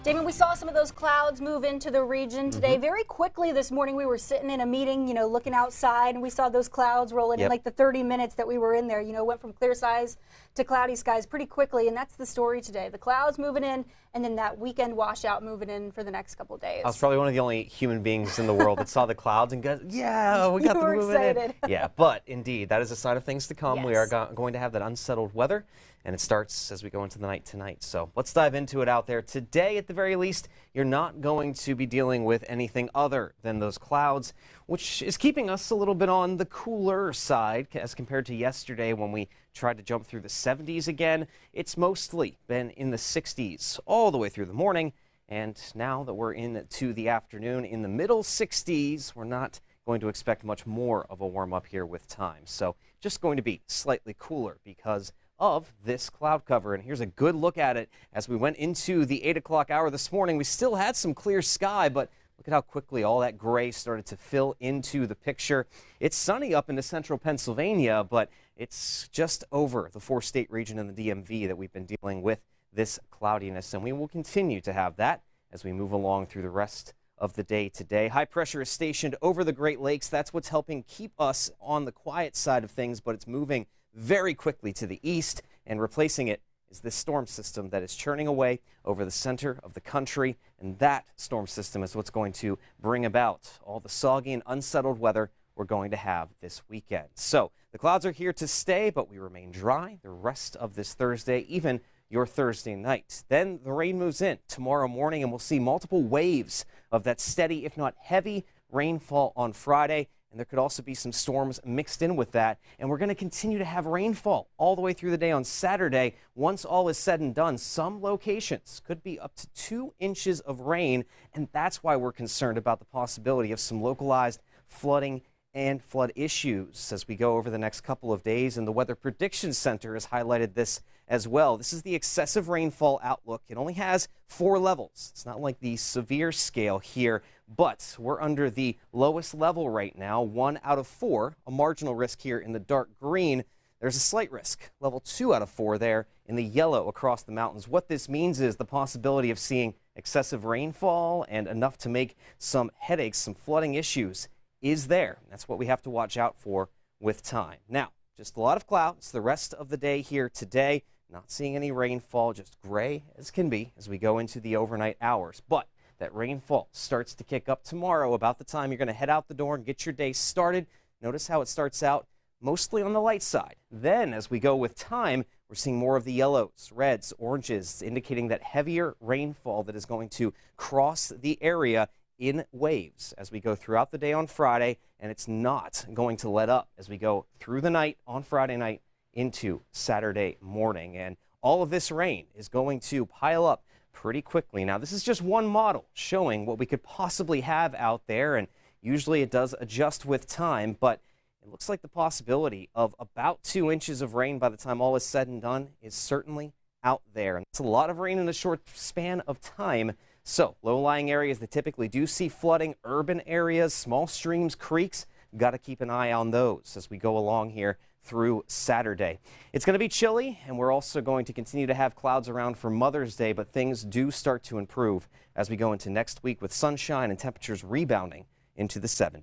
Damon, we saw some of those clouds move into the region today. Very quickly this morning, we were sitting in a meeting, looking outside, and we saw those clouds rolling in like the 30 minutes that we were in there. Went from clear skies to cloudy skies pretty quickly, and that's the story today. The clouds moving in, and then that weekend washout moving in for the next couple of days. I was probably one of the only human beings in the world that saw the clouds and goes, yeah, we got them moving excited. in. Yeah, but indeed, that is a sign of things to come. Yes. We are going to have that unsettled weather, and it starts as we go into the night tonight. So let's dive into it out there. Today, at the very least, you're not going to be dealing with anything other than those clouds, which is keeping us a little bit on the cooler side as compared to yesterday when we tried to jump through the 70s again. It's mostly been in the 60s all the way through the morning, and now that we're into the afternoon in the middle 60s, we're not going to expect much more of a warm up here with time. So just going to be slightly cooler because of this cloud cover. And here's a good look at it as we went into the 8 o'clock hour this morning. We still had some clear sky, but look at how quickly all that gray started to fill into the picture. It's sunny up into central Pennsylvania, but it's just over the 4-state region in the DMV that we've been dealing with this cloudiness, and we will continue to have that as we move along through the rest of the day today. High pressure is stationed over the Great Lakes. That's what's helping keep us on the quiet side of things, but it's moving very quickly to the east, and replacing it is this storm system that is churning away over the center of the country, and that storm system is what's going to bring about all the soggy and unsettled weather we're going to have this weekend. So the clouds are here to stay, but we remain dry the rest of this Thursday, even your Thursday night. Then the rain moves in tomorrow morning, and we'll see multiple waves of that steady, if not heavy, rainfall on Friday. And there could also be some storms mixed in with that. And we're going to continue to have rainfall all the way through the day on Saturday. Once all is said and done, some locations could be up to 2 inches of rain. And that's why we're concerned about the possibility of some localized flooding and flood issues as we go over the next couple of days. And the Weather Prediction Center has highlighted this as well. This is the excessive rainfall outlook. It only has 4 levels. It's not like the severe scale here, but we're under the lowest level right now, 1 out of 4, a marginal risk here in the dark green. There's a slight risk, level 2 out of 4 there in the yellow across the mountains. What this means is the possibility of seeing excessive rainfall and enough to make some headaches, some flooding issues is there. That's what we have to watch out for with time. Now, just a lot of clouds the rest of the day here today. Not seeing any rainfall, just gray as can be as we go into the overnight hours. But that rainfall starts to kick up tomorrow about the time you're going to head out the door and get your day started. Notice how it starts out mostly on the light side. Then as we go with time, we're seeing more of the yellows, reds, oranges, indicating that heavier rainfall that is going to cross the area in waves as we go throughout the day on Friday, and it's not going to let up as we go through the night on Friday night into Saturday morning. And all of this rain is going to pile up pretty quickly. Now, this is just one model showing what we could possibly have out there, and usually it does adjust with time, but it looks like the possibility of about 2 inches of rain by the time all is said and done is certainly out there. And it's a lot of rain in a short span of time. So low-lying areas that typically do see flooding, urban areas, small streams, creeks, got to keep an eye on those as we go along here through Saturday. It's going to be chilly, and we're also going to continue to have clouds around for Mother's Day, but things do start to improve as we go into next week with sunshine and temperatures rebounding into the 70s.